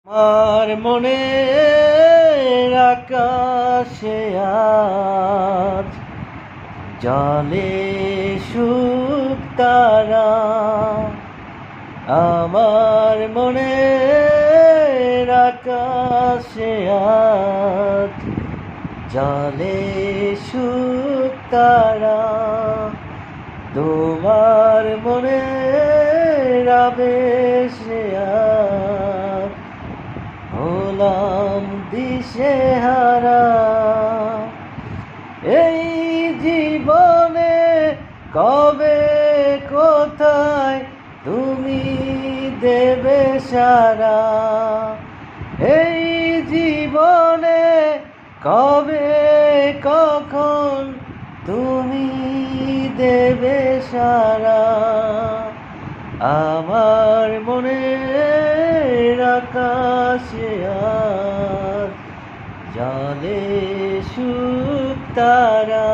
আর মনের আকাশে আজ জলে শুকতারা, আমার মনের আকাশে আজ জলে শুকতারা। তোমার মনের আবেশে আজ হলাম দিশেহারা। এই জীবনে কবে কোথায় তুমি দেবে সারা, এই জীবনে কবে কখন তুমি দেবে সারা। আমার মনের আকাশে আজ জলে শুকতারা।